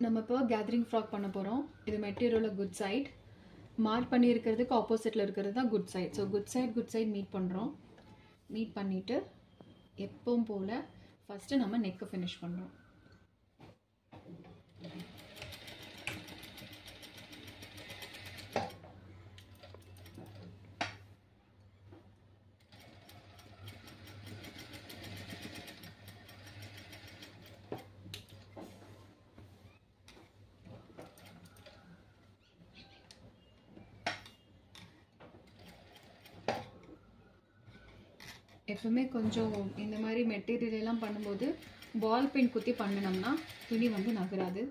நம்ம இப்போ gathering frock பண்ண போகிறோம். இது மெட்டீரியலில் குட் சைட் மார்க் பண்ணியிருக்கிறதுக்கு ஆப்போசிட்டில் இருக்கிறது தான் good side. So good side meet பண்ணுறோம். மீட் பண்ணிவிட்டு எப்பவும் போல் ஃபஸ்ட்டு நம்ம நெக்கை ஃபினிஷ் பண்ணுறோம். எப்பவுமே கொஞ்சம் இந்த மாதிரி மெட்டீரியல் எல்லாம் பண்ணும்போது பால் பென் குத்தி பண்ணினோம்னா துணி வந்து நகராது.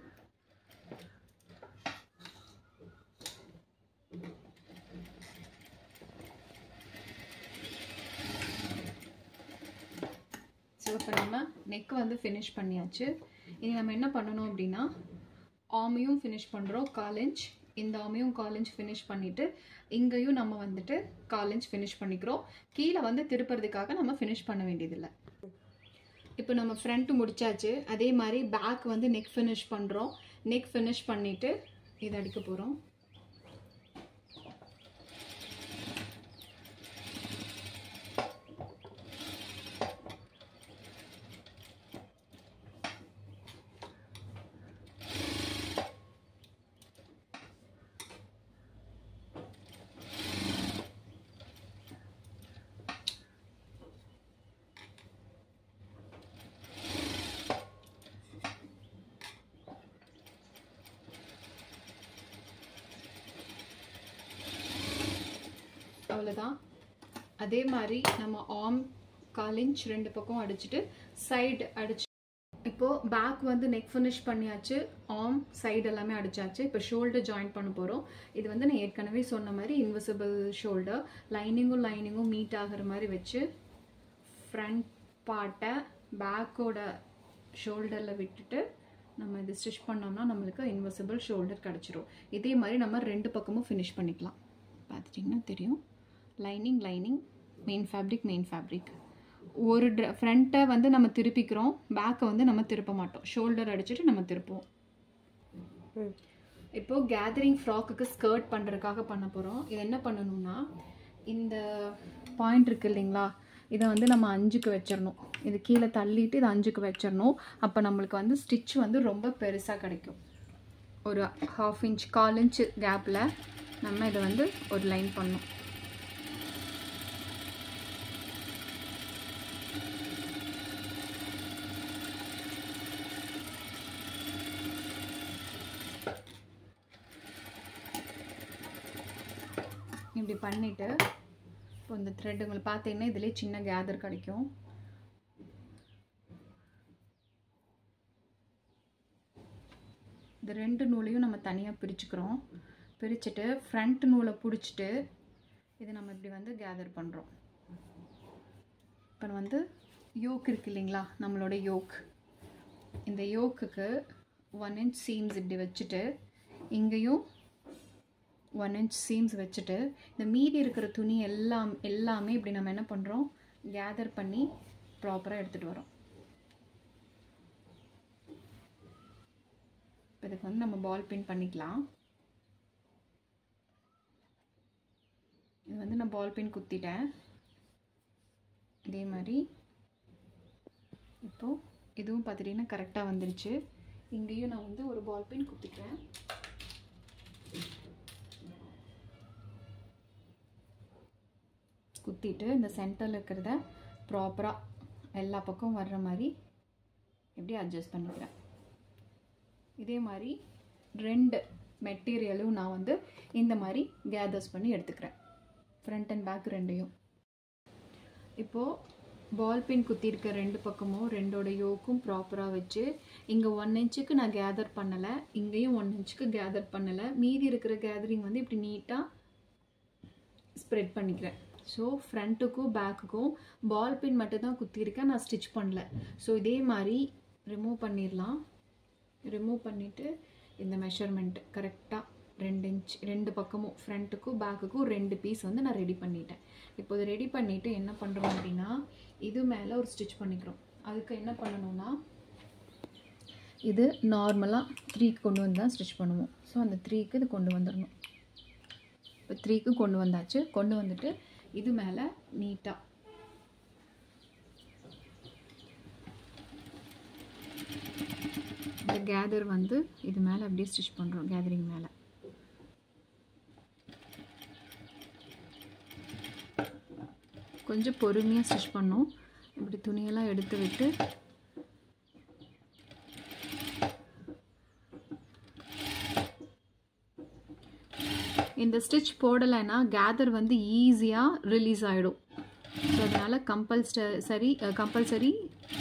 ஸோ இப்போ நம்ம நெக் வந்து ஃபினிஷ் பண்ணியாச்சு. இனி நம்ம என்ன பண்ணணும் அப்படின்னா ஆமையும் ஃபினிஷ் பண்ணுறோம் 1/4 இன்ச். இந்த ஆமையும் 1/4 இன்ச் ஃபினிஷ் பண்ணிவிட்டு இங்கேயும் நம்ம வந்துட்டு 1/4 இன்ச் ஃபினிஷ் பண்ணிக்கிறோம். கீழே வந்து திருப்புறதுக்காக நம்ம ஃபினிஷ் பண்ண வேண்டியதில்லை. இப்போ நம்ம ஃப்ரண்ட்டு முடிச்சாச்சு. அதே மாதிரி பேக் வந்து நெக் ஃபினிஷ் பண்ணுறோம். நெக் ஃபினிஷ் பண்ணிவிட்டு இதை அடிக்க போகிறோம். அவ்வளோதான். அதே மாதிரி நம்ம ஆர்ம் 1/4 இன்ச் 2 பக்கம் அடிச்சுட்டு சைடு அடிச்சு இப்போது பேக் வந்து நெக் ஃபினிஷ் பண்ணியாச்சு. ஆர்ம் சைடு எல்லாமே அடிச்சாச்சு. இப்போ ஷோல்டர் ஜாயின் பண்ண போகிறோம். இது வந்து நான் ஏற்கனவே சொன்ன மாதிரி இன்விசிபிள் ஷோல்டர். லைனிங்கும் மீட் ஆகிற மாதிரி வச்சு ஃப்ரண்ட் பார்ட்டை பேக்கோட ஷோல்டரில் விட்டுட்டு நம்ம இது ஸ்டிச் பண்ணோம்னா நம்மளுக்கு இன்விசிபிள் ஷோல்டர் கிடச்சிரும். இதே மாதிரி நம்ம 2 பக்கமும் ஃபினிஷ் பண்ணிக்கலாம். பார்த்துட்டிங்கன்னா தெரியும். Lining main fabric. ஒரு ஃப்ரண்ட்டை வந்து நம்ம திருப்பிக்கிறோம், பேக்கை வந்து நம்ம திருப்ப மாட்டோம். ஷோல்டர் அடிச்சுட்டு நம்ம திருப்போம். இப்போது கேதரிங் ஃப்ராக்குக்கு ஸ்கர்ட் பண்ணுறதுக்காக பண்ண போகிறோம். இது என்ன பண்ணணும்னா இந்த பாயிண்ட் இருக்குது இல்லைங்களா, இதை வந்து நம்ம 5க்கு வச்சிடணும். இது கீழே தள்ளிட்டு இதை 5க்கு வச்சிடணும். அப்போ நம்மளுக்கு வந்து ஸ்டிச் வந்து ரொம்ப பெருசாக கிடைக்கும். ஒரு 1/2 இன்ச் 1/4 இன்ச் கேப்பில் நம்ம இதை வந்து ஒரு லைன் பண்ணணும். இப்படி பண்ணிவிட்டு இப்போ இந்த த்ரெட் உங்களுக்கு பார்த்தீங்கன்னா இதிலே சின்ன கேதர் கிடைக்கும். இந்த 2 நூலையும் நம்ம தனியாக பிரிச்சுக்கிறோம். பிரிச்சுட்டு ஃப்ரண்ட் நூலை பிடிச்சிட்டு இதை நம்ம இப்படி வந்து கேதர் பண்ணுறோம். இப்போ வந்து யோக் இருக்கு இல்லைங்களா, நம்மளோட யோக், இந்த யோக்குக்கு 1 இன்ச் சீம்ஸ் இப்படி வச்சுட்டு இங்கேயும் 1 இன்ச் சீம்ஸ் வச்சுட்டு இந்த மீதி இருக்கிற துணி எல்லாமே இப்படி நம்ம என்ன பண்ணுறோம், கேதர் பண்ணி ப்ராப்பராக எடுத்துகிட்டு வரோம். இப்போ இதுக்கு வந்து நம்ம பால் பின் பண்ணிக்கலாம். இது வந்து நான் பால் பின் குத்திட்டேன். இதே மாதிரி இப்போது இதுவும் பார்த்துட்டிங்கன்னா கரெக்டாக வந்துருச்சு. இங்கேயும் நான் வந்து ஒரு பால் பின் குத்திட்டேன். குத்திட்டு இந்த சென்டரில் இருக்கிறத ப்ராப்பராக எல்லா பக்கம் வர்ற மாதிரி எப்படி அட்ஜஸ்ட் பண்ணிக்கிறேன். இதே மாதிரி 2 மெட்டீரியலும் நான் வந்து இந்த மாதிரி கேதர்ஸ் பண்ணி எடுத்துக்கிறேன், ஃப்ரண்ட் அண்ட் பேக் 2யும். இப்போது பால் பின் குத்திருக்க 2 பக்கமும் 2ஓட யோக்கும் ப்ராப்பராக வச்சு இங்கே 1 இன்ச்சுக்கு நான் கேதர் பண்ணலை, இங்கேயும் 1 இன்ச்சுக்கு கேதர் பண்ணலை. மீதி இருக்கிற கேதரிங் வந்து இப்படி நீட்டாக ஸ்ப்ரெட் பண்ணிக்கிறேன். ஸோ ஃப்ரண்ட்டுக்கும் பேக்குக்கும் பால் பின் மட்டும் தான் குத்திருக்கேன், நான் ஸ்டிச் பண்ணல. ஸோ இதே மாதிரி ரிமூவ் பண்ணிடலாம். ரிமூவ் பண்ணிவிட்டு இந்த மெஷர்மெண்ட் கரெக்டாக 2 இன்ச் 2 பக்கமும் ஃப்ரண்ட்டுக்கும் பேக்குக்கும் 2 பீஸ் வந்து நான் ரெடி பண்ணிட்டேன். இப்போ இதை ரெடி பண்ணிவிட்டு என்ன பண்ணுறோம் அப்படின்னா இது மேலே ஒரு ஸ்டிச் பண்ணிக்கிறோம். அதுக்கு என்ன பண்ணணும்னா இது நார்மலாக 3க்கு கொண்டு வந்து தான் ஸ்டிச் பண்ணுவோம். ஸோ அந்த 3க்கு இது கொண்டு வந்துடணும். இப்போ 3க்கு கொண்டு வந்தாச்சு. கொண்டு வந்துட்டு இது மேலே நீட்டாக இந்த கேதர் வந்து இது மேலே அப்படியே ஸ்டிச் பண்ணுறோம். கேதரிங் மேலே கொஞ்சம் பொறுமையாக ஸ்டிச் பண்ணோம். இப்படி துணியெல்லாம் எடுத்து விட்டு இந்த ஸ்டிச் போடலைன்னா கேதர் வந்து ஈஸியாக ரிலீஸ் ஆகிடும். ஸோ அதனால் கம்பல்சரி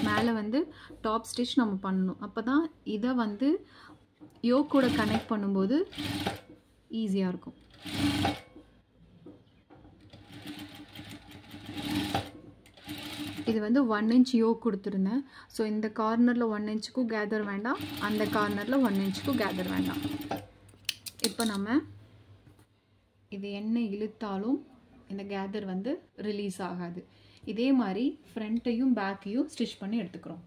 மேலே வந்து டாப் ஸ்டிச் நம்ம பண்ணணும். அப்போ தான் இதை வந்து யோக் கூட கனெக்ட் பண்ணும்போது ஈஸியாக இருக்கும். இது வந்து 1 இன்ச் யோக் கொடுத்துருந்தேன். ஸோ இந்த கார்னரில் 1 இன்ச்சுக்கும் கேதர் வேண்டாம், அந்த கார்னரில் 1 இன்ச்சுக்கும் கேதர் வேண்டாம். இப்போ நம்ம இது என்ன இழுத்தாலும் இந்த கேதர் வந்து ரிலீஸ் ஆகாது. இதே மாதிரி ஃப்ரண்ட்டையும் பேக்கையும் ஸ்டிச் பண்ணி எடுத்துக்கிறோம்.